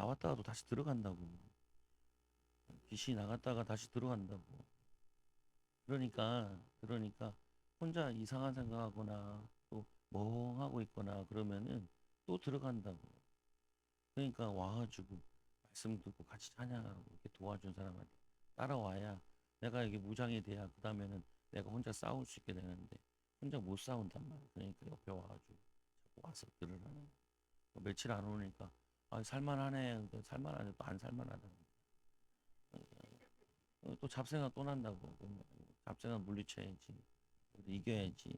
나왔다가도 다시 들어간다고. 귀신이 나갔다가 다시 들어간다고. 그러니까 혼자 이상한 생각하거나 또 멍하고 있거나 그러면은 또 들어간다고. 그러니까 와가지고 말씀 듣고 같이 찬양하고 이렇게 도와준 사람한테 따라와야 내가 이게 무장이 돼야 그 다음에는 내가 혼자 싸울 수 있게 되는데 혼자 못 싸운단 말이야. 그러니까 옆에 와가지고 자꾸 와서 들으라는. 며칠 안 오니까 아 살만하네. 근데 살만하네 또 안 살만하다. 또 잡생각 또 난다고. 잡생각 물리쳐야지. 이겨야지.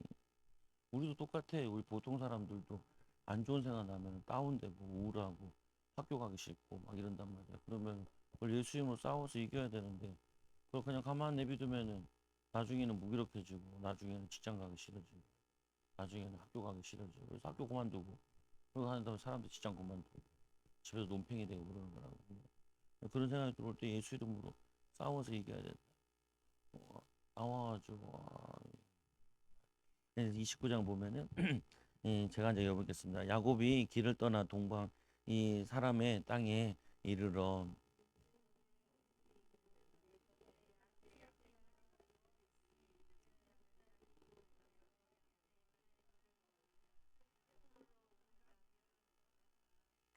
우리도 똑같아. 우리 보통 사람들도 안 좋은 생각 나면 다운되고 우울하고 학교 가기 싫고 막 이런단 말이야. 그러면 그걸 예수님으로 싸워서 이겨야 되는데 그걸 그냥 가만 내비두면은 나중에는 무기력해지고 나중에는 직장 가기 싫어지고 나중에는 학교 가기 싫어지고 그래서 학교 그만두고 그러고 하는 사람들 직장 그만두고 집에서 논팽이 되고 그러는 거라고. 그런 생각이 들어올 때 예수 이름으로 싸워서 이겨야 된다. 나와가지고 29장 보면은 제가 이제 읽어보겠습니다. 야곱이 길을 떠나 동방 이 사람의 땅에 이르러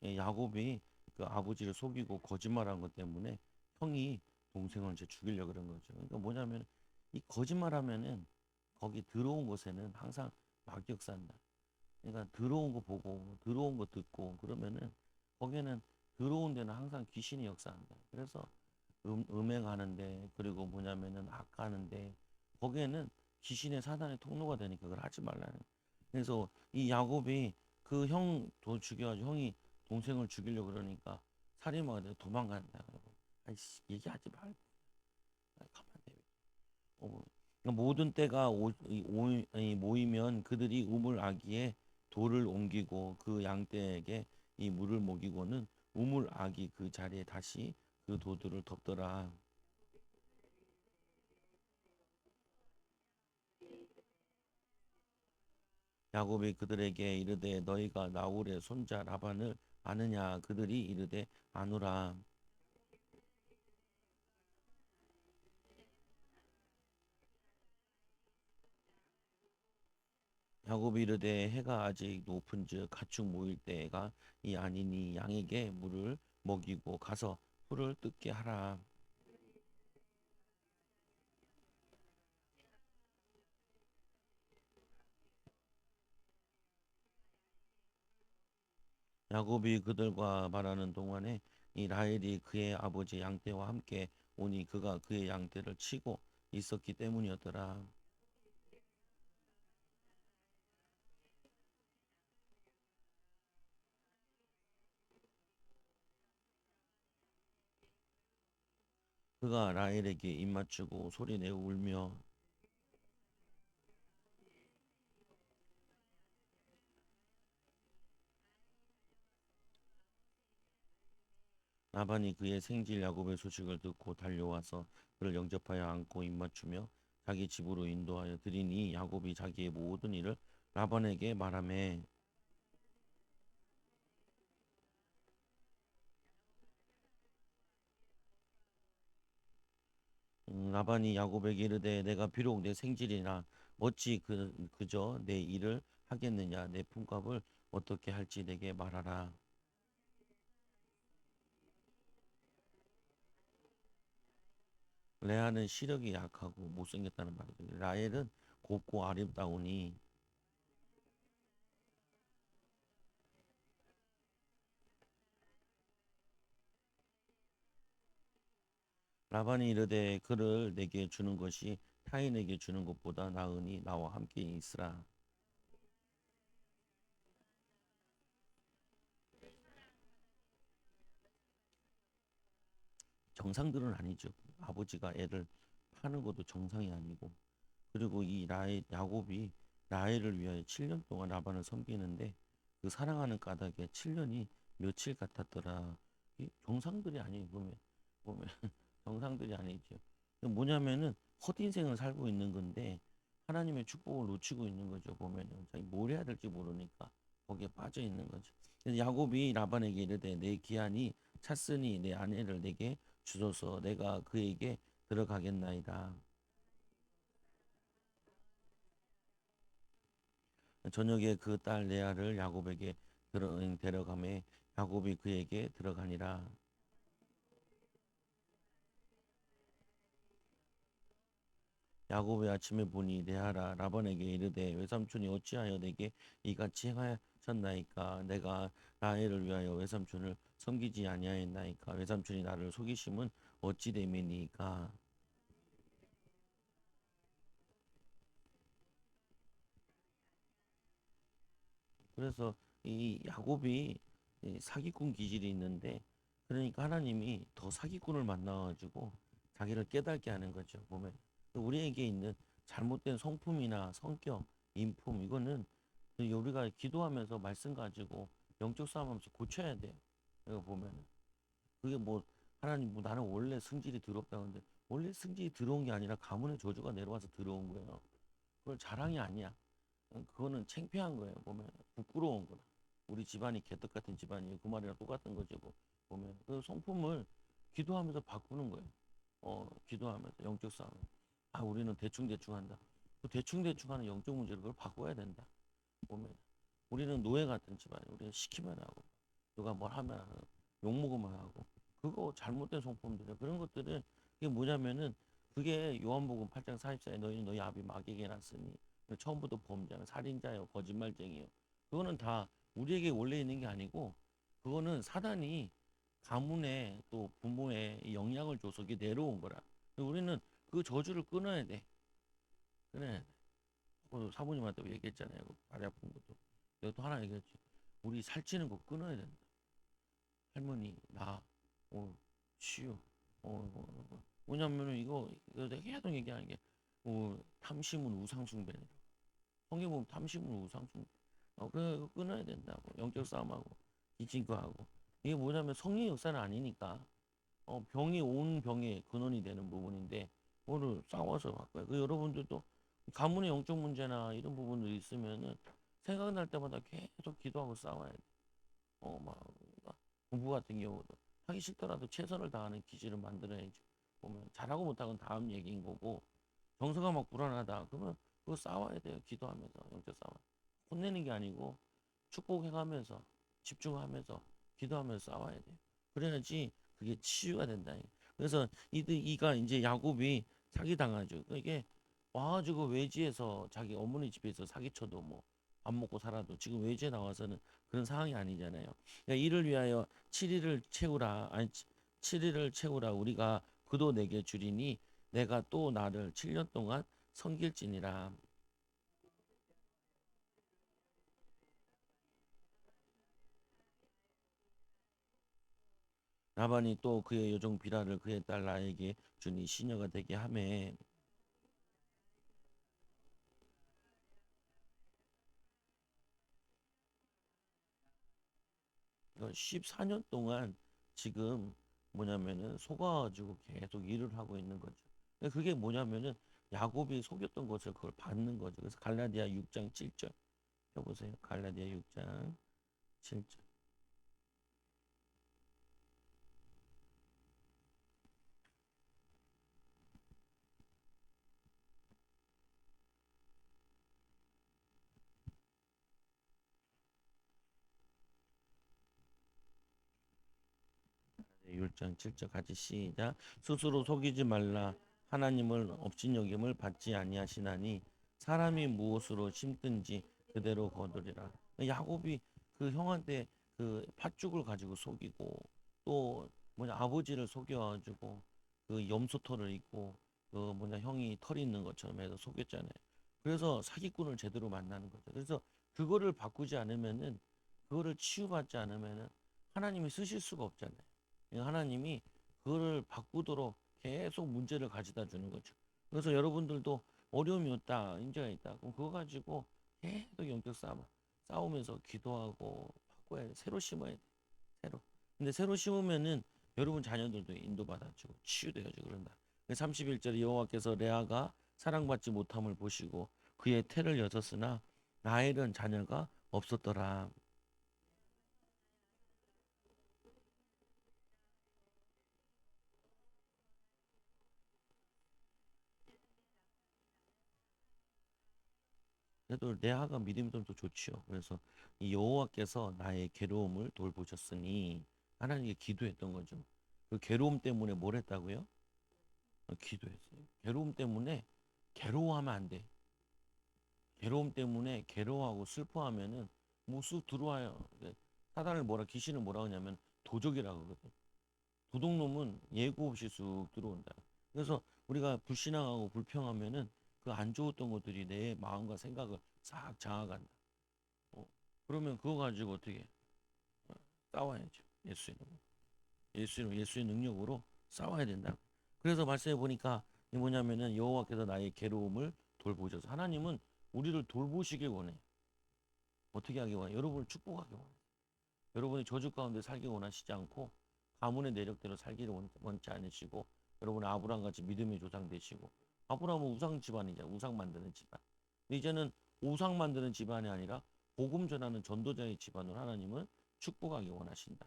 야곱이 그 아버지를 속이고 거짓말한 것 때문에 형이 동생을 이제 죽이려고 그런 거죠. 그러니까 뭐냐면 이 거짓말하면은 거기 들어온 곳에는 항상 막역사한다. 그러니까 들어온 거 보고 들어온 거 듣고 그러면은 거기는 들어온 데는 항상 귀신이 역사한다. 그래서 음행하는데 그리고 뭐냐면은 악하는데 거기에는 귀신의 사단의 통로가 되니까 그걸 하지 말라는. 그래서 이 야곱이 그 형도 죽여가지고 형이 동생을 죽이려고 그러니까 살인마가 돼서 도망간다. 그러고 아이씨 얘기하지 말고 가만 내. 그러니까 모든 때가 모이면 그들이 우물 아기에 돌을 옮기고 그 양떼에게 이 물을 먹이고는 우물 아기 그 자리에 다시 그 도들을 덮더라. 야곱이 그들에게 이르되 너희가 나홀의 손자 라반을 아느냐 그들이 이르되 아노라. 야곱이 이르되 해가 아직 높은즉 가축 모일 때가 이 아니니 양에게 물을 먹이고 가서 풀을 뜯게 하라. 야곱이 그들과 말하는 동안에 이 라헬이 그의 아버지 양떼와 함께 오니 그가 그의 양떼를 치고 있었기 때문이었더라. 그가 라헬에게 입맞추고 소리내어 울며 라반이 그의 생질 야곱의 소식을 듣고 달려와서 그를 영접하여 안고 입맞추며 자기 집으로 인도하여 드리니 야곱이 자기의 모든 일을 라반에게 말하매 라반이 야곱에게 이르되 내가 비록 내 생질이나 어찌 그저 내 일을 하겠느냐 내 품값을 어떻게 할지 내게 말하라. 레아는 시력이 약하고 못생겼다는 말이죠. 라헬은 곱고 아름다우니 라반이 이르되 그를 내게 주는 것이 타인에게 주는 것보다 나으니 나와 함께 있으라. 정상들은 아니죠. 아버지가 애를 파는 것도 정상이 아니고 그리고 이 야곱이 라헬을 위하여 7년 동안 라반을 섬기는데 그 사랑하는 까닭에 7년이 며칠 같았더라. 이 정상들이 아니에요. 보면 정상들이 아니죠. 뭐냐면은 헛인생을 살고 있는 건데 하나님의 축복을 놓치고 있는 거죠. 보면은 자기 뭘 해야 될지 모르니까 거기에 빠져 있는 거죠. 그래서 야곱이 라반에게 이르되 내 기한이 찼으니 내 아내를 내게 주소서. 내가 그에게 들어가겠나이다. 저녁에 그 딸 레아를 야곱에게 데려가매 야곱이 그에게 들어가니라. 야곱의 아침에 보니 레아라 라반에게 이르되 외삼촌이 어찌하여 내게 이같이 행하셨나이까. 내가 라헬을 위하여 외삼촌을 섬기지 아니하였나이까. 외삼촌이 나를 속이심은 어찌 됨이니까. 그래서 이 야곱이 이 사기꾼 기질이 있는데, 그러니까 하나님이 더 사기꾼을 만나가지고 자기를 깨닫게 하는 거죠. 보면 우리에게 있는 잘못된 성품이나 성격, 인품, 이거는 우리가 기도하면서 말씀 가지고 영적 싸움하면서 고쳐야 돼요. 이거 보면은 그게 뭐 하나님 뭐 나는 원래 승질이 더럽다는데, 원래 승질이 들어온 게 아니라 가문의 저주가 내려와서 들어온 거예요. 그걸 자랑이 아니야. 그거는 창피한 거예요. 보면 부끄러운 거다. 우리 집안이 개떡 같은 집안이에요. 그 말이랑 똑같은 거지. 뭐 보면 그 성품을 기도하면서 바꾸는 거예요. 기도하면서 영적 싸움. 아, 우리는 대충 대충 한다. 그 대충 대충 하는 영적 문제를 그걸 바꿔야 된다. 보면 우리는 노예 같은 집안이에요. 우리는 시키면 하고, 누가 뭘 하면 욕 먹으면 하고, 그거 잘못된 성품들이에요. 그런 것들은 이게 뭐냐면은, 그게 요한복음 8장 44에 너희는 너희 아비 마귀에게 났으니 처음부터 범죄하는 살인자요 거짓말쟁이요. 그거는 다 우리에게 원래 있는 게 아니고, 그거는 사단이 가문에 또 부모에 영향을 줘서 이게 내려온 거라. 우리는 그 저주를 끊어야 돼. 끊어야 돼. 사모님한테 얘기했잖아요. 그 다리 아픈 것도. 내가 또 하나 얘기했지. 우리 살찌는 거 끊어야 된다. 할머니, 나, 치유. 뭐냐면은 이거 내가 계속 얘기하는 게, 탐심은 우상숭배니라. 성경 보면 탐심은 우상숭배. 그거 끊어야 된다고. 영적 싸움하고, 기진거하고. 이게 뭐냐면 성령의 역사는 아니니까, 병이 온 병의 근원이 되는 부분인데, 오늘 싸워서 바꿔요. 여러분들도 가문의 영적 문제나 이런 부분들이 있으면은 생각날 때마다 계속 기도하고 싸워야 돼. 막 공부 같은 경우도 하기 싫더라도 최선을 다하는 기질을 만들어야지. 보면 잘하고 못하고는 다음 얘기인 거고, 정서가 막 불안하다 그러면 그거 싸워야 돼요. 기도하면서 영적 싸워. 혼내는 게 아니고 축복해가면서 집중하면서 기도하면서 싸워야 돼요. 그래야지 그게 치유가 된다. 그래서 이가 이제 야곱이 사기 당하죠. 이게 와가지고 외지에서 자기 어머니 집에서 사기쳐도 뭐 밥 먹고 살아도 지금 외지에 나와서는 그런 상황이 아니잖아요. 그러니까 이를 위하여 7일을 채우라. 아니 7일을 채우라. 우리가 그도 내게 주리니 내가 또 나를 7년 동안 섬길지니라. 라반이 또 그의 여종 비라를 그의 딸 라에게 주니 시녀가 되게 하매, 14년 동안 지금 뭐냐면은 속아가지고 계속 일을 하고 있는 거죠. 그게 뭐냐면은 야곱이 속였던 것을 그걸 받는 거죠. 그래서 갈라디아 6장 7절 펴보세요. 갈라디아 6장 7절. 6장 7절 같이 시작. 스스로 속이지 말라. 하나님을 업신여김을 받지 아니하시나니 사람이 무엇으로 심든지 그대로 거두리라. 야곱이 그 형한테 그 팥죽을 가지고 속이고, 또 뭐냐 아버지를 속여가지고 그 염소털을 입고 그 뭐냐 형이 털이 있는 것처럼 해서 속였잖아요. 그래서 사기꾼을 제대로 만나는 거죠. 그래서 그거를 바꾸지 않으면은, 그거를 치유받지 않으면은 하나님이 쓰실 수가 없잖아요. 하나님이 그거를 바꾸도록 계속 문제를 가져다 주는 거죠. 그래서 여러분들도 어려움이 있다, 문제가 있다. 그럼 그거 가지고 계속 영적 싸우면서 기도하고 바꿔야 돼. 새로 심어야 돼. 새로. 근데 새로 심으면은 여러분 자녀들도 인도받아주고 치유되어지고 그런다. 31절에 여호와께서 레아가 사랑받지 못함을 보시고 그의 태를 여셨으나 라헬은 자녀가 없었더라. 그래도 레아가 믿음이 좀 더 좋지요. 그래서 이 여호와께서 나의 괴로움을 돌보셨으니 하나님께 기도했던 거죠. 그 괴로움 때문에 뭘 했다고요? 기도했어요. 괴로움 때문에 괴로워하면 안 돼. 괴로움 때문에 괴로워하고 슬퍼하면은 뭐 쑥 들어와요. 사단을 뭐라 귀신을 뭐라 하냐면 도적이라고 그러거든. 도둑놈은 예고 없이 쑥 들어온다. 그래서 우리가 불신앙하고 불평하면은 그 안 좋았던 것들이 내 마음과 생각을 싹 장악한다. 어, 그러면 그거 가지고 어떻게 싸워야죠. 예수의 능력으로 싸워야 된다. 그래서 말씀해 보니까 뭐냐면은 여호와께서 나의 괴로움을 돌보셔서 하나님은 우리를 돌보시길 원해. 어떻게 하기 원해? 여러분을 축복하기 원해. 여러분이 저주 가운데 살기 원하시지 않고 가문의 내력대로 살기를 원치 않으시고 여러분 아브라함 같이 믿음의 조상 되시고 아브라함은 우상 집안이잖아. 우상 만드는 집안. 근데 이제는 우상 만드는 집안이 아니라 복음 전하는 전도자의 집안으로 하나님은 축복하기 원하신다.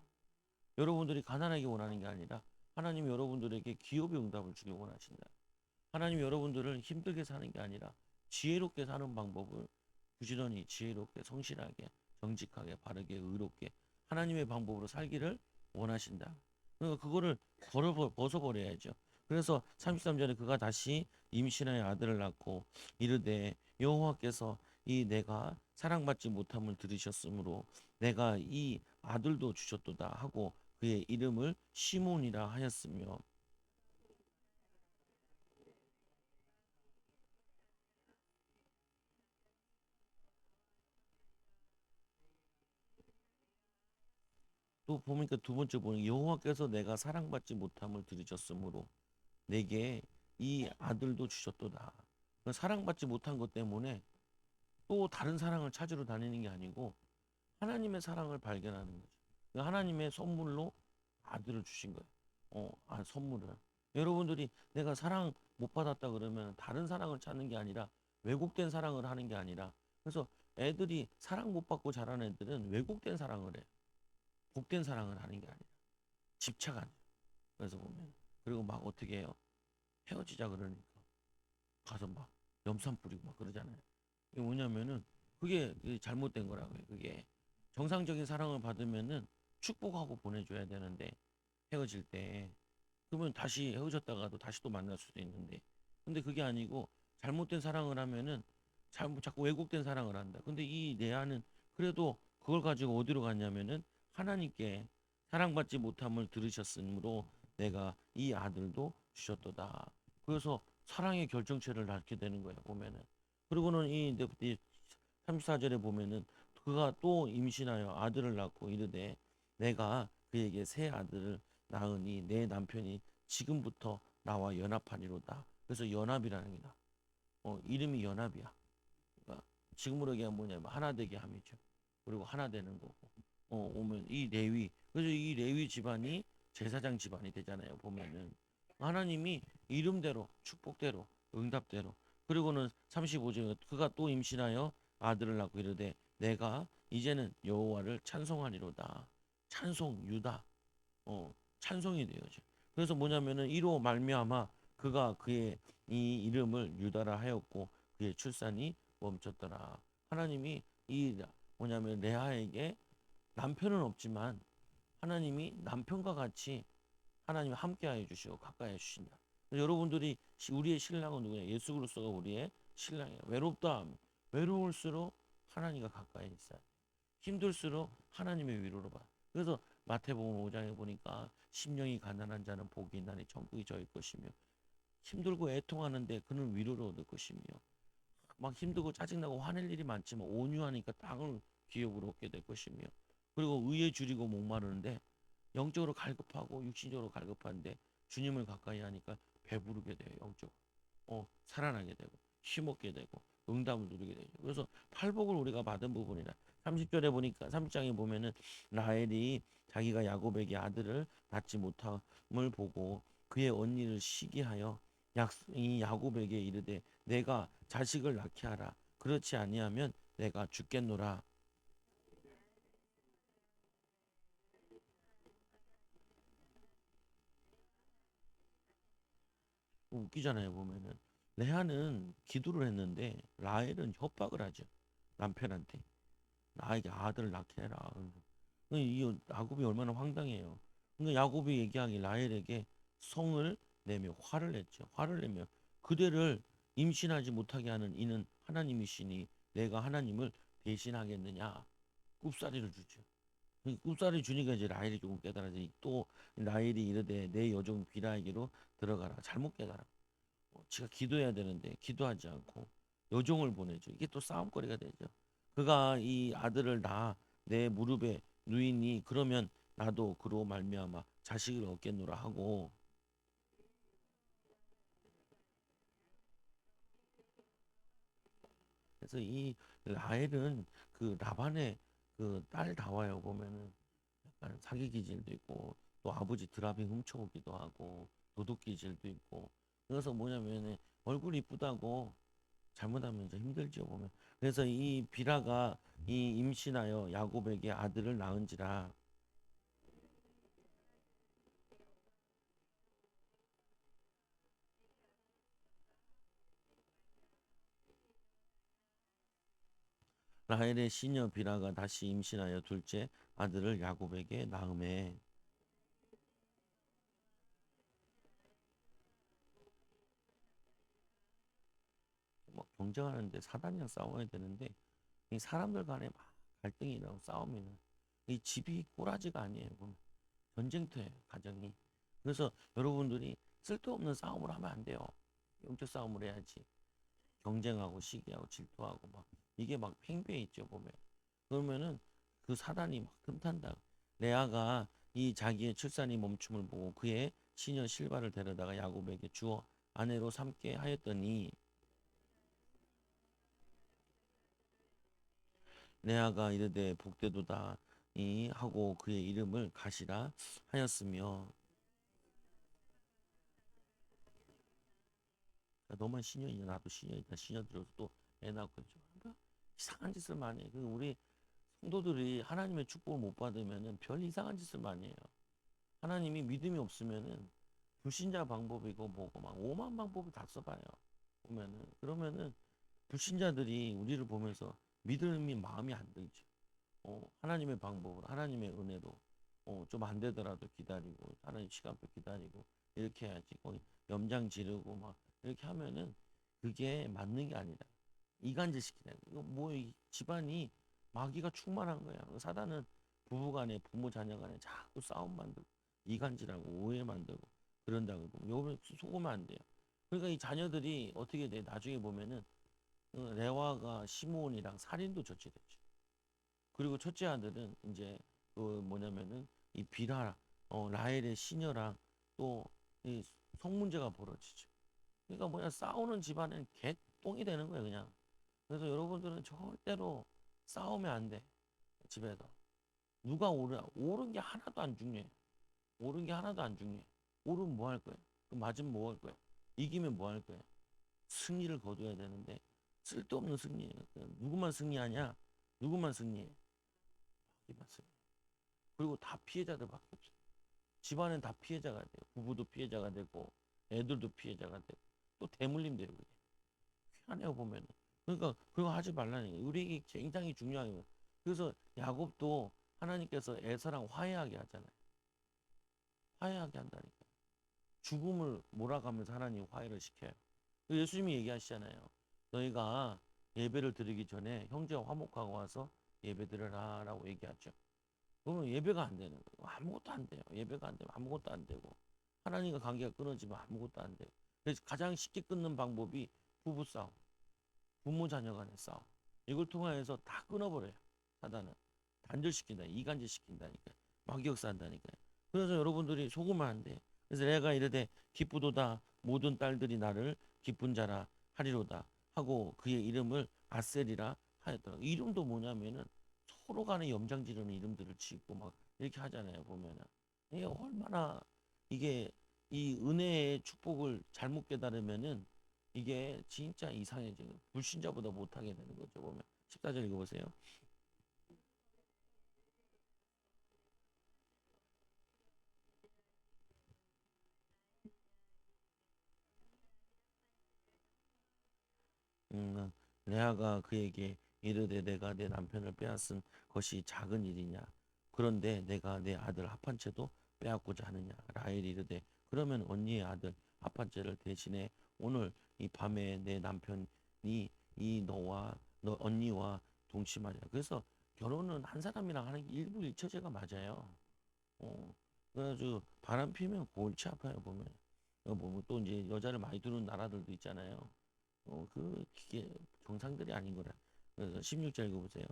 여러분들이 가난하게 원하는 게 아니라 하나님이 여러분들에게 기업의 응답을 주길 원하신다. 하나님이 여러분들을 힘들게 사는 게 아니라 지혜롭게 사는 방법을 부지런히 지혜롭게 성실하게 정직하게 바르게 의롭게 하나님의 방법으로 살기를 원하신다. 그러니까 그거를 벗어버려야죠. 그래서 33절에 그가 다시 임신하여 아들을 낳고 이르되 여호와께서 이 내가 사랑받지 못함을 들으셨으므로 내가 이 아들도 주셨도다 하고 그의 이름을 시몬이라 하였으며 또 보니까 두 번째 보니 여호와께서 내가 사랑받지 못함을 들으셨으므로 내게 이 아들도 주셨도다. 그 사랑받지 못한 것 때문에 또 다른 사랑을 찾으러 다니는 게 아니고 하나님의 사랑을 발견하는 거죠. 그 하나님의 선물로 아들을 주신 거예요. 선물을. 여러분들이 내가 사랑 못 받았다 그러면 다른 사랑을 찾는 게 아니라 왜곡된 사랑을 하는 게 아니라 그래서 애들이 사랑 못 받고 자란 애들은 왜곡된 사랑을 해. 복된 사랑을 하는 게 아니라 집착하는. 그래서 보면 그리고 막 어떻게 해요? 헤어지자 그러니까 가서 막 염산 뿌리고 막 그러잖아요. 이게 뭐냐면은 그게 잘못된 거라고요. 그게 정상적인 사랑을 받으면은 축복하고 보내줘야 되는데 헤어질 때 그러면 다시 헤어졌다가도 다시 또 만날 수도 있는데 근데 그게 아니고 잘못된 사랑을 하면은 자꾸 왜곡된 사랑을 한다. 근데 이 레아는 그래도 그걸 가지고 어디로 갔냐면은 하나님께 사랑받지 못함을 들으셨으므로 내가 이 아들도 주셨도다. 그래서 사랑의 결정체를 낳게 되는 거예요. 보면은 그리고는 이 34절에 보면은 그가 또 임신하여 아들을 낳고 이르되 내가 그에게 새 아들을 낳으니 내 남편이 지금부터 나와 연합하니로다. 그래서 연합이라는 게 나. 이름이 연합이야. 그러니까 지금으로 얘기하면 뭐냐면 하나 되게 함이죠. 그리고 하나 되는 거고. 오면 이 레위. 그래서 이 레위 집안이 제사장 집안이 되잖아요. 보면은 하나님이 이름대로 축복대로 응답대로 그리고는 35절 그가 또 임신하여 아들을 낳고 이르되 내가 이제는 여호와를 찬송하리로다. 찬송 유다. 찬송이 되어져. 그래서 뭐냐면은 이로 말미암아 그가 그의 이 이름을 유다라 하였고 그의 출산이 멈췄더라. 하나님이 이 뭐냐면 레아에게 남편은 없지만 하나님이 남편과 같이 하나님이 함께하여 주시고 가까이 해 주신다. 여러분들이 우리의 신랑은 누구냐? 예수 그리스도가 우리의 신랑이에요. 외롭다 하면 외로울수록 하나님과 가까이 있어요. 힘들수록 하나님의 위로를 받아. 그래서 마태복음 5장에 보니까 심령이 가난한 자는 복이 있나니 천국이 저희 것이며 힘들고 애통하는데 그는 위로를 얻을 것이며 막 힘들고 짜증나고 화낼 일이 많지만 온유하니까 땅을 기업으로 얻게 될 것이며 그리고 의에 줄이고 목마르는데 영적으로 갈급하고 육신적으로 갈급한데 주님을 가까이 하니까 배부르게 돼요. 영적으로. 살아나게 되고 힘없게 되고 응답을 누리게 되죠. 그래서 팔복을 우리가 받은 부분이라 30절에 보니까 30장에 보면은 라헬이 자기가 야곱에게 아들을 낳지 못함을 보고 그의 언니를 시기하여 이 야곱에게 이르되 내가 자식을 낳게 하라. 그렇지 아니하면 내가 죽겠노라. 웃기잖아요 보면은 레아는 기도를 했는데 라헬은 협박을 하죠. 남편한테. 나에게 아들을 낳게 해라. 이 야곱이 얼마나 황당해요. 그러니까 야곱이 얘기하기 라헬에게 성을 내며 화를 냈죠. 화를 내며 그대를 임신하지 못하게 하는 이는 하나님이시니 내가 하나님을 대신하겠느냐. 굽사리를 주죠. 굽사리 주니까 이제 라헬이 조금 깨달아지. 또 라헬이 이르되 내 여종 비라에게로 들어가라. 잘못 깨달아. 지가 기도해야 되는데 기도하지 않고 여종을 보내죠. 이게 또 싸움거리가 되죠. 그가 이 아들을 낳아 내 무릎에 누이니 그러면 나도 그로 말미암아 자식을 얻겠노라 하고. 그래서 이 라헬은 그 라반의 그 딸 다와요 보면은 약간 사기 기질도 있고 또 아버지 드라빙 훔쳐오기도 하고 도둑 기질도 있고. 그래서 뭐냐면은 얼굴 이쁘다고 잘못하면 이제 힘들죠 보면. 그래서 이 비라가 이 임신하여 야곱에게 아들을 낳은지라. 라헬의 시녀 비라가 다시 임신하여 둘째 아들을 야곱에게 낳음에. 뭐 경쟁하는데 사단이랑 싸워야 되는데 이 사람들 간에 막 갈등이 일어나고 싸우면은 이 집이 꼬라지가 아니에요 보면. 전쟁터예요 가정이. 그래서 여러분들이 쓸데없는 싸움을 하면 안 돼요. 영적 싸움을 해야지. 경쟁하고 시기하고 질투하고 막 이게 막 팽배해 있죠 보면. 그러면은 그 사단이 막 틈탄다. 레아가 이 자기의 출산이 멈춤을 보고 그의 시녀 실바를 데려다가 야곱에게 주어 아내로 삼게 하였더니 레아가 이르되 복되도다 이 하고 그의 이름을 가시라 하였으며. 너만 시녀이냐 나도 시녀이다. 시녀 들어서 또 애 낳고 좀 이상한 짓을 많이 해. 우리 성도들이 하나님의 축복을 못 받으면은 별 이상한 짓을 많이 해요. 하나님이 믿음이 없으면은 불신자 방법이고 뭐고 막 오만 방법을 다 써봐요. 보면은 그러면은 불신자들이 우리를 보면서 믿음이 마음이 안 들죠. 하나님의 방법으로 하나님의 은혜로 좀 안 되더라도 기다리고 하나님 시간표 기다리고 이렇게 해야지. 거기 염장 지르고 막 이렇게 하면은 그게 맞는 게 아니라 이간질 시키는 이거 뭐 집안이 마귀가 충만한 거야. 사단은 부부간에 부모 자녀간에 자꾸 싸움 만들고 이간질하고 오해 만들고 그런다고 요거 속으면 안 돼요. 그러니까 이 자녀들이 어떻게 돼? 나중에 보면은 레와가 시므온이랑 살인도 저지르죠. 그리고 첫째 아들은 이제 그 뭐냐면은 이 비라 라헬의 시녀랑 또 이 성문제가 벌어지죠. 그러니까 뭐냐 싸우는 집안은 개똥이 되는 거예요 그냥. 그래서 여러분들은 절대로 싸우면 안 돼. 집에서 누가 옳은 게 하나도 안 중요해. 옳은 게 하나도 안 중요해. 옳으면 뭐 할 거야? 그 맞으면 뭐 할 거야? 이기면 뭐 할 거야? 승리를 거둬야 되는데 쓸데없는 승리예요. 누구만 승리하냐? 누구만 승리해? 자기만 승리. 그리고 다 피해자들밖에 없어. 집안은 다 피해자가 돼요. 부부도 피해자가 되고 애들도 피해자가 되고 또 대물림 돼요. 그게 희한해요 보면은. 그러니까 그거 하지 말라는 거예요. 우리에게 굉장히 중요한 거예요. 그래서 야곱도 하나님께서 에서랑 화해하게 하잖아요. 화해하게 한다니까. 죽음을 몰아가면서 하나님 화해를 시켜요. 예수님이 얘기하시잖아요. 너희가 예배를 드리기 전에 형제와 화목하고 와서 예배 드려라라고 얘기하죠. 그러면 예배가 안 되는 거예요. 아무것도 안 돼요. 예배가 안 되면 아무것도 안 되고 하나님과 관계가 끊어지면 아무것도 안 돼요. 그래서 가장 쉽게 끊는 방법이 부부 싸움, 부모 자녀 간의 싸움. 이걸 통해서 다 끊어버려요. 사단은 단절시킨다, 이간질시킨다니까, 막역사한다니까요. 그래서 여러분들이 속으면 안 돼. 그래서 내가 이르되 기쁘도다 모든 딸들이 나를 기쁜 자라 하리로다 하고 그의 이름을 아셀이라 하였더라. 이름도 뭐냐면은 서로 간에 염장 지르는 이름들을 짓고 막 이렇게 하잖아요. 보면은 이게 얼마나 이게 이 은혜의 축복을 잘못 깨달으면은 이게 진짜 이상해지는 불신자보다 못하게 되는 거죠. 보면 14절 읽어보세요. 음, 레아가 그에게 이르되 내가 내 남편을 빼앗은 것이 작은 일이냐? 그런데 내가 내 아들 합한채도 빼앗고자 하느냐? 라헬이 이르되 그러면 언니의 아들 합한채를 대신에 오늘 이 밤에 내 남편이 이 너와 너 언니와 동침하냐? 그래서 결혼은 한 사람이랑 하는 게 일부 일처제가 맞아요. 어, 그래가지고 바람 피면 골치 아파요 보면. 뭐또 이제 여자를 많이 두는 나라들도 있잖아요. 그게 정상들이 아닌 거라. 그래서 16절 읽어보세요.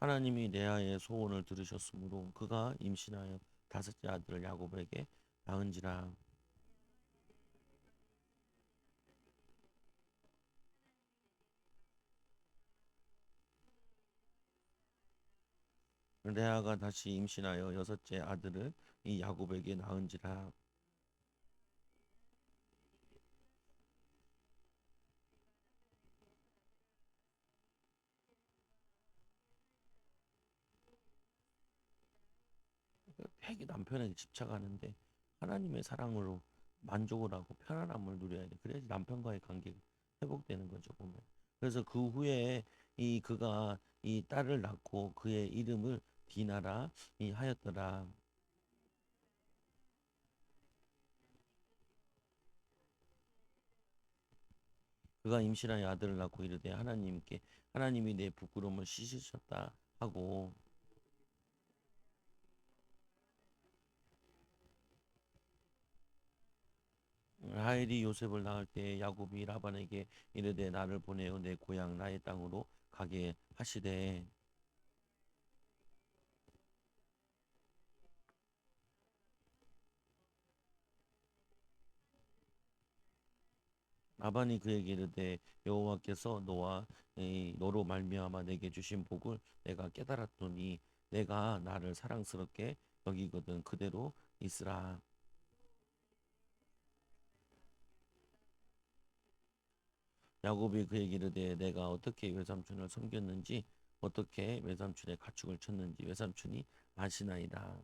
하나님이 레아의 소원을 들으셨으므로 그가 임신하여 다섯째 아들을 야곱에게 낳은지라. 레아가 다시 임신하여 여섯째 아들을 이 야곱에게 낳은지라. 되게 남편에게 집착하는데 하나님의 사랑으로 만족을 하고 편안함을 누려야 돼. 그래야지 남편과의 관계가 회복되는 거죠, 보면. 그래서 그 후에 이 그가 이 딸을 낳고 그의 이름을 디나라 이 하였더라. 그가 임신하여 아들을 낳고 이르되 하나님께 하나님이 내 부끄러움을 씻으셨다 하고. 라헬이 요셉을 낳을 때 야곱이 라반에게 이르되 나를 보내어 내 고향 나의 땅으로 가게 하시되. 라반이 그에게 이르되 여호와께서 너와 너로 말미암아 내게 주신 복을 내가 깨달았더니 내가 나를 사랑스럽게 여기거든 그대로 있으라. 야곱이 그에게 이르되 내가 어떻게 외삼촌을 섬겼는지 어떻게 외삼촌의 가축을 쳤는지 외삼촌이 아시나이다.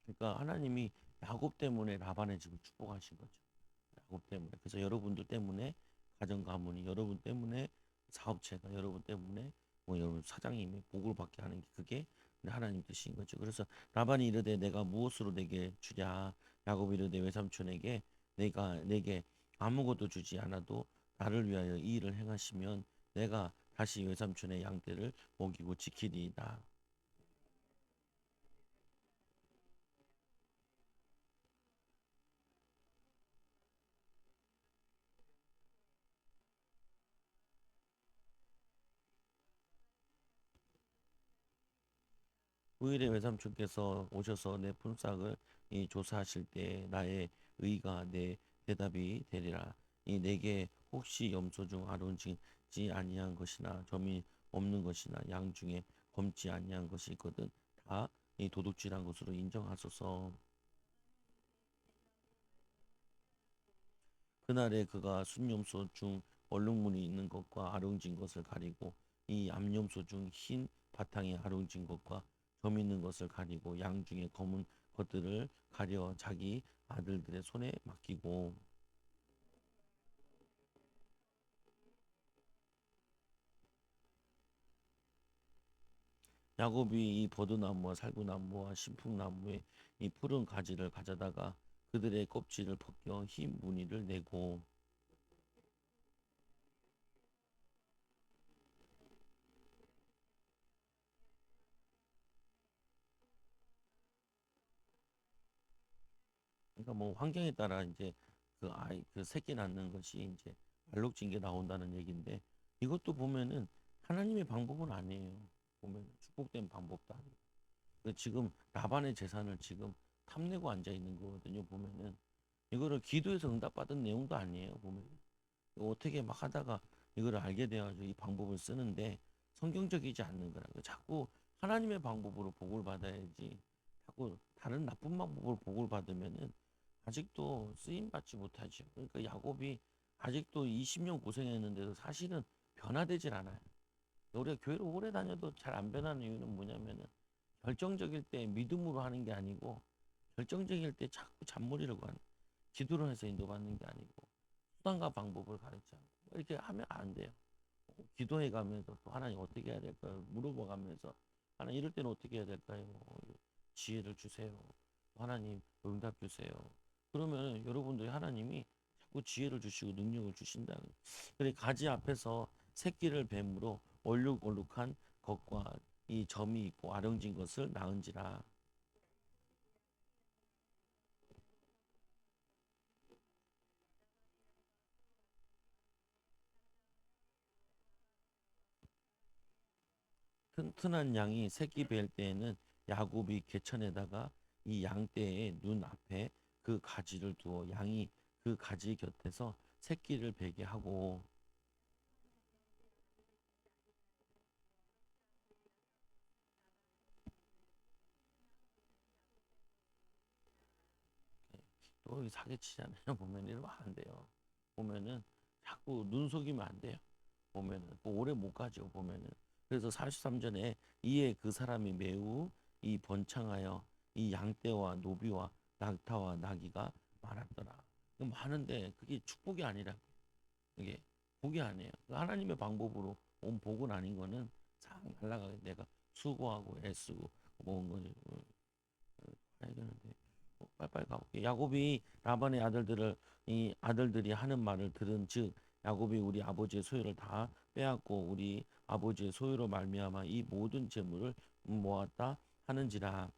그러니까 하나님이 야곱 때문에 라반의 집을 축복하신 거죠. 야곱 때문에. 그래서 여러분들 때문에 가정 가문이, 여러분 때문에 사업체가, 여러분 때문에 뭐 여러분 사장님이 복을 받게 하는 게 그게 하나님 뜻인 거죠. 그래서 라반이 이르되 내가 무엇으로 내게 주랴. 야곱이 이르되 외삼촌에게 내가 내게 아무것도 주지 않아도 나를 위하여 이 일을 행하시면 내가 다시 외삼촌의 양떼를 먹이고 지키리이다. 후일에 외삼촌께서 오셔서 내 품삯을 이 조사하실 때 나의 의가 내 대답이 되리라. 이 내게 혹시 염소 중 아론지지 아니한 것이나 점이 없는 것이나 양 중에 검지 아니한 것이 있거든 다 이 도둑질한 것으로 인정하소서. 그날에 그가 순염소 중 얼룩무늬 있는 것과 아롱진 것을 가리고 이 암염소 중 흰 바탕에 아롱진 것과 점 있는 것을 가리고 양 중에 검은 것들을 가려 자기 아들들의 손에 맡기고. 야곱이 이 버드나무와 살구나무와 신풍나무의 이 푸른 가지를 가져다가 그들의 껍질을 벗겨 흰 무늬를 내고. 그러니까 뭐 환경에 따라 이제 그 아이 그 새끼 낳는 것이 이제 알록진 게 나온다는 얘기인데 이것도 보면은 하나님의 방법은 아니에요. 보면 축복된 방법도 아니고. 지금 라반의 재산을 지금 탐내고 앉아 있는 거거든요. 보면은 이거를 기도해서 응답받은 내용도 아니에요. 보면 어떻게 막 하다가 이거를 알게 돼가지고 이 방법을 쓰는데 성경적이지 않는 거라고. 자꾸 하나님의 방법으로 복을 받아야지. 자꾸 다른 나쁜 방법으로 복을 받으면은 아직도 쓰임 받지 못하죠. 그러니까 야곱이 아직도 20년 고생했는데도 사실은 변화되질 않아요. 우리가 교회를 오래 다녀도 잘 안 변하는 이유는 뭐냐면은 결정적일 때 믿음으로 하는 게 아니고 결정적일 때 자꾸 잔머리를 가는, 기도를 해서 인도받는 게 아니고 수단과 방법을 가르치 않고 이렇게 하면 안 돼요. 기도해 가면서 또 하나님 어떻게 해야 될까요? 물어봐 가면서 하나님 이럴 때는 어떻게 해야 될까요? 지혜를 주세요. 하나님 응답 주세요. 그러면 여러분들이 하나님이 자꾸 지혜를 주시고 능력을 주신다. 그래 가지 앞에서 새끼를 뱀으로 얼룩얼룩한 것과 이 점이 있고 아령진 것을 낳은지라. 튼튼한 양이 새끼 뵐 때에는 야곱이 개천에다가 이 양떼의 눈 앞에 그 가지를 두어 양이 그 가지 곁에서 새끼를 베게 하고. 또 사기치잖아요. 보면 이러면 안 돼요. 보면은 자꾸 눈 속이면 안 돼요. 보면은 뭐 오래 못 가죠. 보면은 그래서 43절에 이에 그 사람이 매우 이 번창하여 이 양떼와 노비와 낙타와 나귀가 많았더라. 많은데 그게 축복이 아니라 이게 복이 아니에요. 하나님의 방법으로 온 복은 아닌 거는 싹 날아가게 내가 수고하고 애쓰고 모은 거지. 해야 되는데 빨리빨리 가볼게. 야곱이 라반의 아들들을 이 아들들이 하는 말을 들은즉 야곱이 우리 아버지의 소유를 다 빼앗고 우리 아버지의 소유로 말미암아 이 모든 재물을 모았다 하는지라.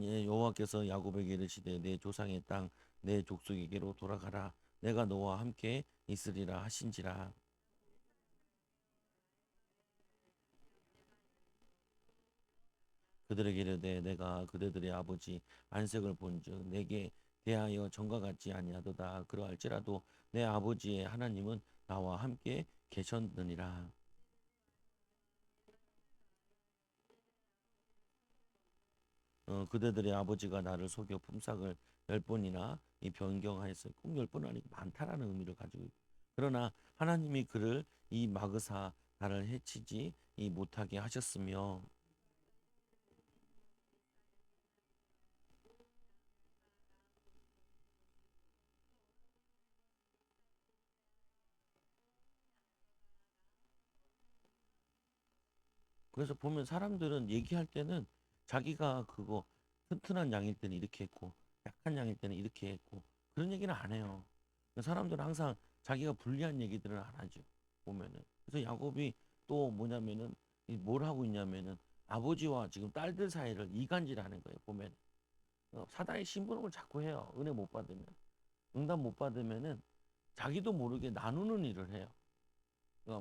예, 여호와께서 야곱에게 이르시되 내 조상의 땅 내 족속에게로 돌아가라 내가 너와 함께 있으리라 하신지라. 그들에게 이르되 내가 그대들의 아버지 안색을 본즉 내게 대하여 전과 같지 아니하도다. 그러할지라도 내 아버지의 하나님은 나와 함께 계셨느니라. 그대들의 아버지가 나를 속여 품삯을 10번이나 이 변경하였어요. 꼭 10번 아니고 많다라는 의미를 가지고 있고. 그러나 하나님이 그를 이 막으사 나를 해치지 이 못하게 하셨으며. 그래서 보면 사람들은 얘기할 때는 자기가 그거 튼튼한 양일 때는 이렇게 했고 약한 양일 때는 이렇게 했고 그런 얘기는 안 해요. 사람들은 항상 자기가 불리한 얘기들은 안 하죠. 보면은. 그래서 야곱이 또 뭐냐면은 뭘 하고 있냐면은 아버지와 지금 딸들 사이를 이간질하는 거예요. 보면 사단이 심부름을 자꾸 해요. 은혜 못 받으면 응답 못 받으면은 자기도 모르게 나누는 일을 해요.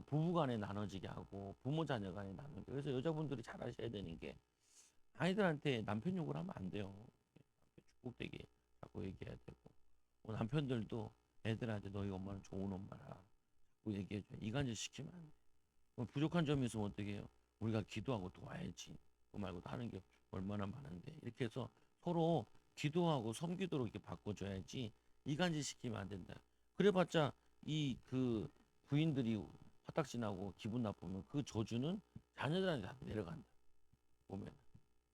부부간에 나눠지게 하고 부모 자녀 간에 나누게. 그래서 여자분들이 잘 아셔야 되는 게 아이들한테 남편 욕을 하면 안 돼요. 축복되게 자꾸 얘기해야 되고 남편들도 애들한테 너희 엄마는 좋은 엄마라 자꾸 얘기해줘. 이간질 시키면 안 돼. 부족한 점이 있으면 어떻게 해요? 우리가 기도하고 도와야지. 그거 말고도 하는 게 얼마나 많은데 이렇게 해서 서로 기도하고 섬기도록 이렇게 바꿔줘야지 이간질 시키면 안 된다. 그래봤자 이 그 부인들이 화딱지나고 기분 나쁘면 그 저주는 자녀들한테 다 내려간다. 보면.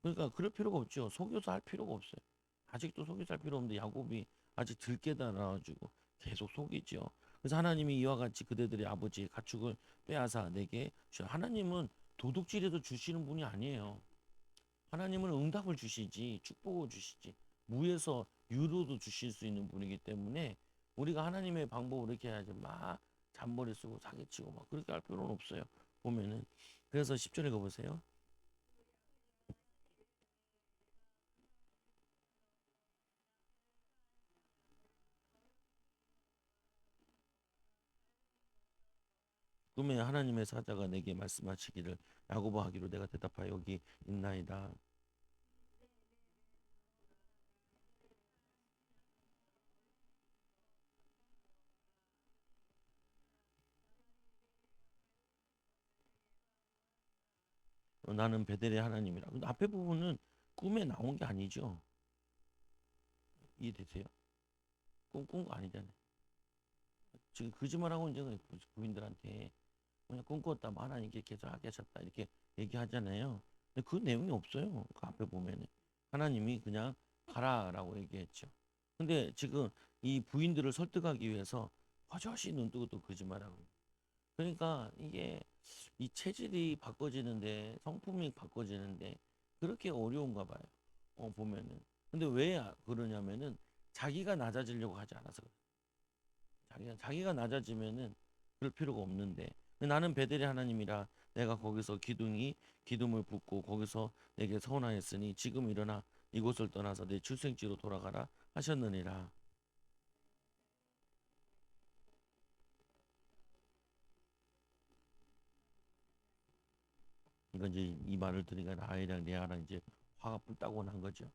그러니까 그럴 필요가 없죠. 속여서 할 필요가 없어요. 아직도 속여서 할 필요 없는데 야곱이 아직 덜 깨달아가지고 계속 속이죠. 그래서 하나님이 이와 같이 그대들의 아버지의 가축을 빼앗아 내게 하나님은 도둑질해도 주시는 분이 아니에요. 하나님은 응답을 주시지 축복을 주시지 무에서 유로도 주실 수 있는 분이기 때문에 우리가 하나님의 방법으로 이렇게 해야지 막 잔머리 쓰고 사기치고 막 그렇게 할 필요는 없어요. 보면은 그래서 10절에 가보세요. 꿈에 하나님의 사자가 내게 말씀하시기를 야고보 하기로 내가 대답하여 여기 있나이다. 나는 베델의 하나님이라. 근데 앞에 부분은 꿈에 나온 게 아니죠. 이해되세요? 꿈꾼 거 아니잖아요. 지금 거짓말하고 이제 부인들한테 그냥 꿈꿨다, 뭐 하나님께 계속 하게 하셨다 이렇게 얘기하잖아요. 근데 그 내용이 없어요. 그 앞에 보면은 하나님이 그냥 가라라고 얘기했죠. 근데 지금 이 부인들을 설득하기 위해서 버젓이 눈 뜨고 또 거짓말하고. 그러니까 이게 이 체질이 바꿔지는데 성품이 바꿔지는데 그렇게 어려운가 봐요. 보면은. 근데 왜 그러냐면은 자기가 낮아지려고 하지 않아서 그래요. 자기가 낮아지면은 그럴 필요가 없는데 나는 베델의 하나님이라 내가 거기서 기둥을 붓고 거기서 내게 서원하였으니 지금 일어나 이곳을 떠나서 내 출생지로 돌아가라 하셨느니라. 그러니까 이제 이 말을 들으니까 라헬이랑 레아랑 이제 화가 불타고 난 거죠.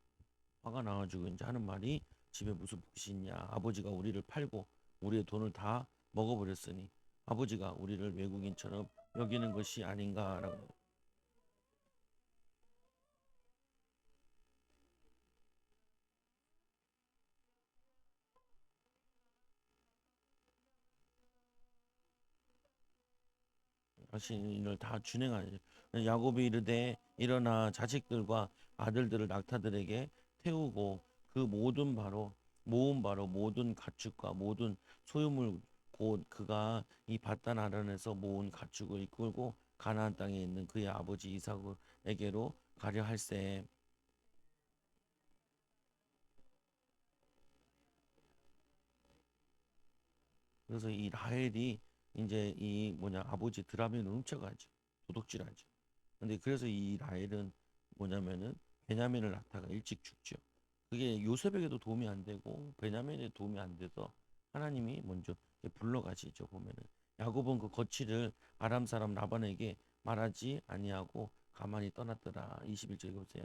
화가 나가지고 이제 하는 말이 집에 무슨 붓이 있냐. 아버지가 우리를 팔고 우리의 돈을 다 먹어버렸으니 아버지가 우리를 외국인처럼 여기는 것이 아닌가라고. 자신을 다 준행하죠. 야곱이 이르되 일어나 자식들과 아들들을 낙타들에게 태우고 그 모든 바로 모은 바로 모든 가축과 모든 소유물 곧 그가 이 바단 아란에서 모은 가축을 이끌고 가나안 땅에 있는 그의 아버지 이삭에게로 가려 할세. 그래서 이 라헬이 이제 이 뭐냐 아버지 드라미를 훔쳐가죠. 도둑질하죠. 근데 그래서 이 라헬은 뭐냐면은 베냐민을 낳다가 일찍 죽죠. 그게 요셉에게도 도움이 안 되고 베냐민에 도움이 안 돼서 하나님이 먼저 불러가시죠. 보면은 야곱은 그 거취를 아람 사람 라반에게 말하지 아니하고 가만히 떠났더라. 21절에 보세요.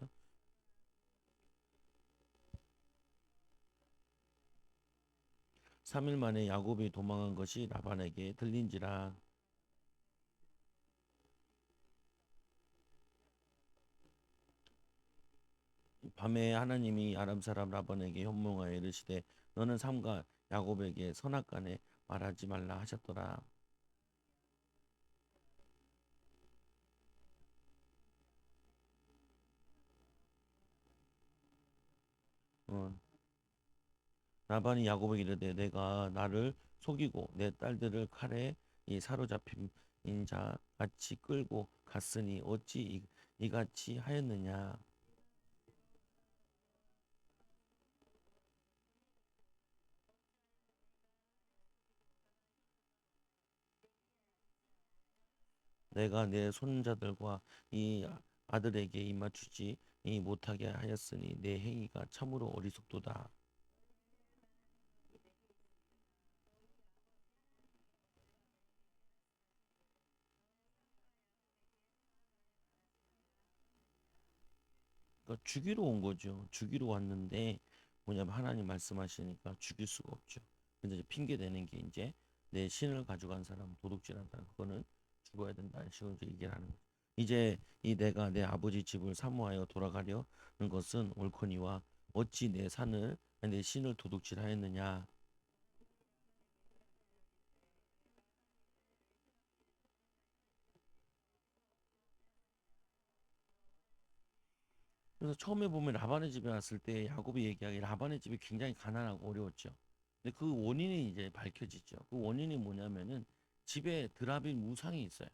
3일 만에 야곱이 도망한 것이 라반에게 들린지라. 밤에 하나님이 아람 사람 라반에게 현몽하여 이르시되 너는 삼가 야곱에게 선악간에 말하지 말라 하셨더라. 어, 라반이 야곱에게 이르되 내가 나를 속이고 내 딸들을 칼에 이 사로잡힌 인자 같이 끌고 갔으니 어찌 이같이 하였느냐. 내가 내 손자들과 이 아들에게 입맞추지 이 못하게 하였으니 내 행위가 참으로 어리석도다. 그러니까 죽이러 온 거죠. 죽이러 왔는데 뭐냐면 하나님 말씀하시니까 죽일 수가 없죠. 근데 이제 핑계 대는 게 이제 내 신을 가져간 사람 도둑질한다. 그거는 죽어야 된다는 식으로 이제 얘기를 하는 거죠. 이제 이 내가 내 아버지 집을 사모하여 돌아가려는 것은 옳거니와 어찌 내 산을 내 신을 도둑질하였느냐. 그래서 처음에 보면 라반의 집에 왔을 때 야곱이 얘기하기 라반의 집이 굉장히 가난하고 어려웠죠. 근데 그 원인이 이제 밝혀지죠. 그 원인이 뭐냐면은 집에 드라빈 우상이 있어요.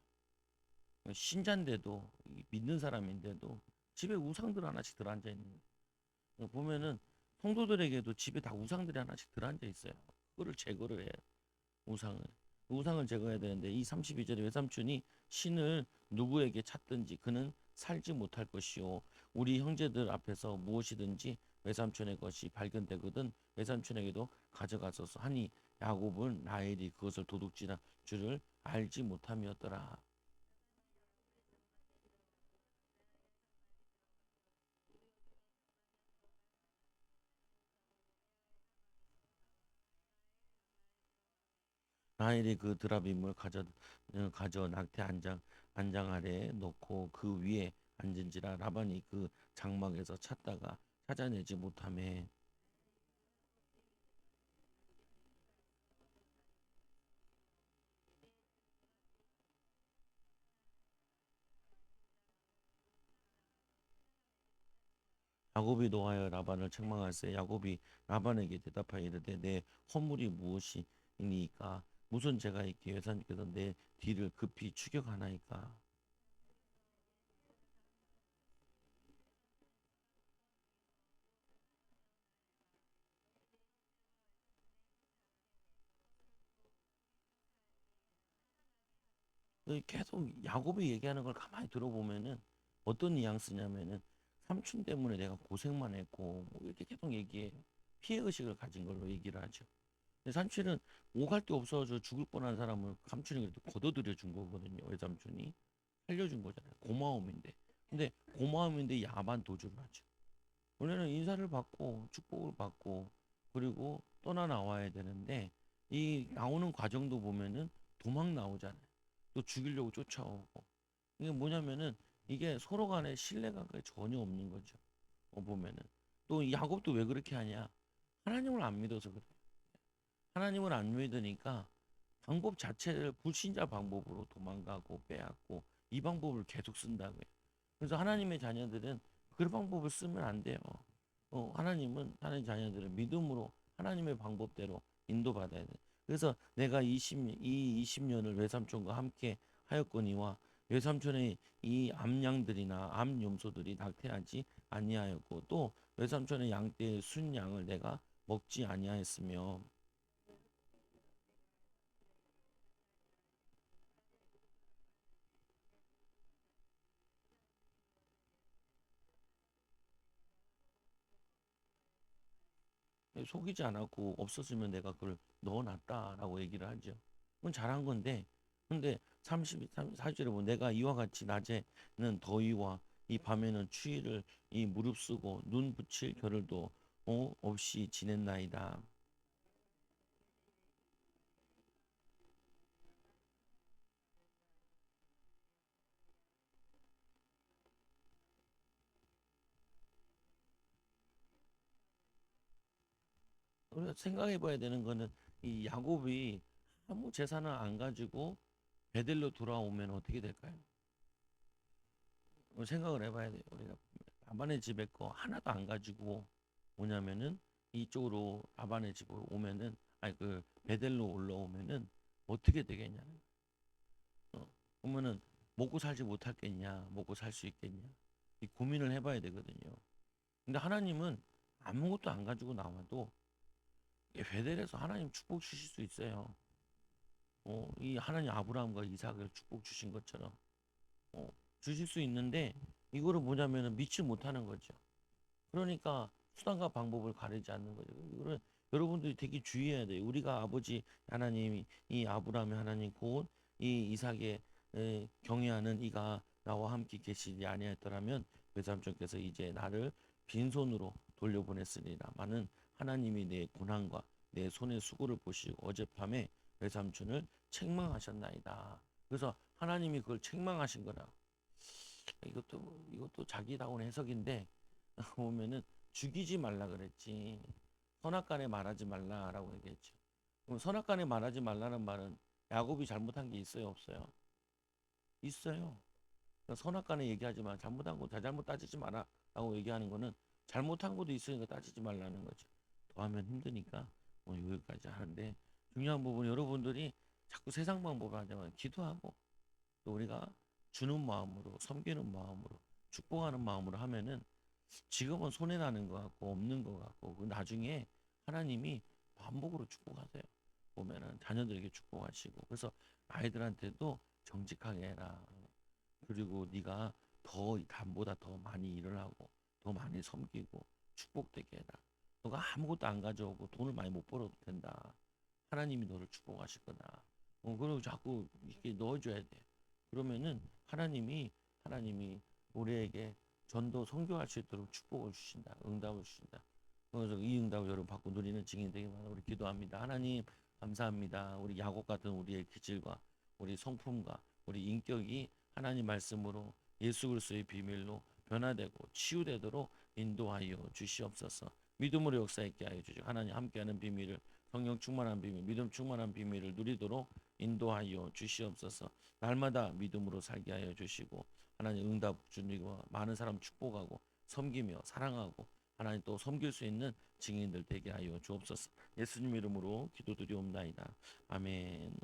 신자인데도 믿는 사람인데도 집에 우상들 하나씩 들어앉아 있는 거예요. 보면은 성도들에게도 집에 다 우상들이 하나씩 들어앉아 있어요. 그거를 제거를 해요. 우상을. 우상을 제거해야 되는데 이 32절에 외삼촌이 신을 누구에게 찾든지 그는 살지 못할 것이요. 우리 형제들 앞에서 무엇이든지 외삼촌의 것이 발견되거든 외삼촌에게도 가져가소서 하니 야곱은 라헬이 그것을 도둑질한 줄을 알지 못함이었더라. 라헬이 그 드라빔을 가져 낙태 안장 아래에 놓고 그 위에 앉은지라 라반이 그 장막에서 찾다가 찾아내지 못하매 야곱이 노하여 라반을 책망할세 야곱이 라반에게 대답하여 이르되 내 허물이 무엇이니까 무슨 죄가 있기에 여사님께서 내 뒤를 급히 추격하나이까. 계속 야곱이 얘기하는 걸 가만히 들어보면은 어떤 뉘앙스냐면은 삼촌 때문에 내가 고생만 했고 뭐 이렇게 계속 얘기해요. 피해 의식을 가진 걸로 얘기를 하죠. 근데 삼촌은 오갈 데 없어서 죽을 뻔한 사람을 삼촌이 그래도 걷어들여 준 거거든요. 외삼촌이 살려준 거잖아요. 고마움인데. 근데 고마움인데 야만 도주를 하죠. 원래는 인사를 받고 축복을 받고 그리고 떠나 나와야 되는데 이 나오는 과정도 보면은 도망 나오잖아요. 또 죽이려고 쫓아오고. 이게 뭐냐면은 이게 서로 간에 신뢰가 전혀 없는 거죠. 보면은 또 야곱도 왜 그렇게 하냐? 하나님을 안 믿어서 그래. 하나님을 안 믿으니까 방법 자체를 불신자 방법으로 도망가고 빼앗고 이 방법을 계속 쓴다고요. 그래서 하나님의 자녀들은 그 방법을 쓰면 안 돼요. 하나님은 하나님 자녀들은 믿음으로 하나님의 방법대로 인도받아야 돼. 그래서 내가 이 20년을 외삼촌과 함께 하였거니와 외삼촌의 이 암양들이나 암염소들이 낙태하지 아니하였고 또 외삼촌의 양떼의 순양을 내가 먹지 아니하였으며 속이지 않았고 없었으면 내가 그걸 넣어놨다라고 얘기를 하죠. 그건 잘한 건데, 근데 34절에 보면 내가 이와 같이 낮에는 더위와 이 밤에는 추위를 이 무릅쓰고 눈 붙일 겨를도 없이 지냈나이다. 우리가 생각해봐야 되는 거는 이 야곱이 아무 재산을 안 가지고 베델로 돌아오면 어떻게 될까요? 생각을 해봐야 돼요. 우리가 라반의 집에 거 하나도 안 가지고 오냐면은 이쪽으로 라반의 집으로 오면은 아니 그 베델로 올라오면은 어떻게 되겠냐는 그러면은 먹고 살지 못하겠냐 먹고 살 수 있겠냐 이 고민을 해봐야 되거든요. 근데 하나님은 아무것도 안 가지고 나와도 베델에서 하나님 축복 주실 수 있어요. 이 하나님 아브라함과 이삭을 축복 주신 것처럼 어, 주실 수 있는데 이거를 뭐냐면은 믿지 못하는 거죠. 그러니까 수단과 방법을 가리지 않는 거죠. 이거는 여러분들이 되게 주의해야 돼요. 우리가 아버지 하나님이 이 아브라함의 하나님 곧 이 이삭의 경외하는 이가 나와 함께 계시지 아니하였더라면 외삼촌께서 이제 나를 빈손으로 돌려보냈으리라. 많은 하나님이 내 고난과 내 손의 수고를 보시고 어젯밤에 외삼촌을 책망하셨나이다. 그래서 하나님이 그걸 책망하신 거라. 이것도 자기다운 해석인데 보면은 죽이지 말라 그랬지. 선악간에 말하지 말라라고 얘기했죠. 그럼 선악간에 말하지 말라는 말은 야곱이 잘못한 게 있어요, 없어요? 있어요. 그러니까 선악간에 얘기하지 마. 잘못한 거 잘못 따지지 마라라고 얘기하는 거는 잘못한 것도 있으니까 따지지 말라는 거죠. 더하면 힘드니까 뭐 여기까지 하는데 중요한 부분 여러분들이 자꾸 세상 방법을 하자면 기도하고 또 우리가 주는 마음으로 섬기는 마음으로 축복하는 마음으로 하면은 지금은 손해 나는 것 같고 없는 것 같고 그 나중에 하나님이 반복으로 축복하세요. 보면은 자녀들에게 축복하시고 그래서 아이들한테도 정직하게 해라. 그리고 네가 더 남보다 더 많이 일을 하고 더 많이 섬기고 축복되게 해라. 너가 아무것도 안 가져오고 돈을 많이 못 벌어도 된다. 하나님이 너를 축복하실 거다. 그리고 자꾸 이렇게 넣어줘야 돼. 그러면은 하나님이 우리에게 전도 선교할 수 있도록 축복을 주신다. 응답을 주신다. 그래서 이 응답을 여러분 받고 누리는 증인 되기 바랍니다. 우리 기도합니다. 하나님 감사합니다. 우리 야곱 같은 우리의 기질과 우리 성품과 우리 인격이 하나님 말씀으로 예수 그리스도의 비밀로 변화되고 치유되도록 인도하여 주시옵소서. 믿음으로 역사 있게 하여 주시고 하나님 함께하는 비밀을 성령 충만한 비밀, 믿음 충만한 비밀을 누리도록 인도하여 주시옵소서. 날마다 믿음으로 살게 하여 주시고 하나님 응답 주니고 많은 사람 축복하고 섬기며 사랑하고 하나님 또 섬길 수 있는 증인들 되게 하여 주옵소서. 예수님 이름으로 기도드리옵나이다. 아멘.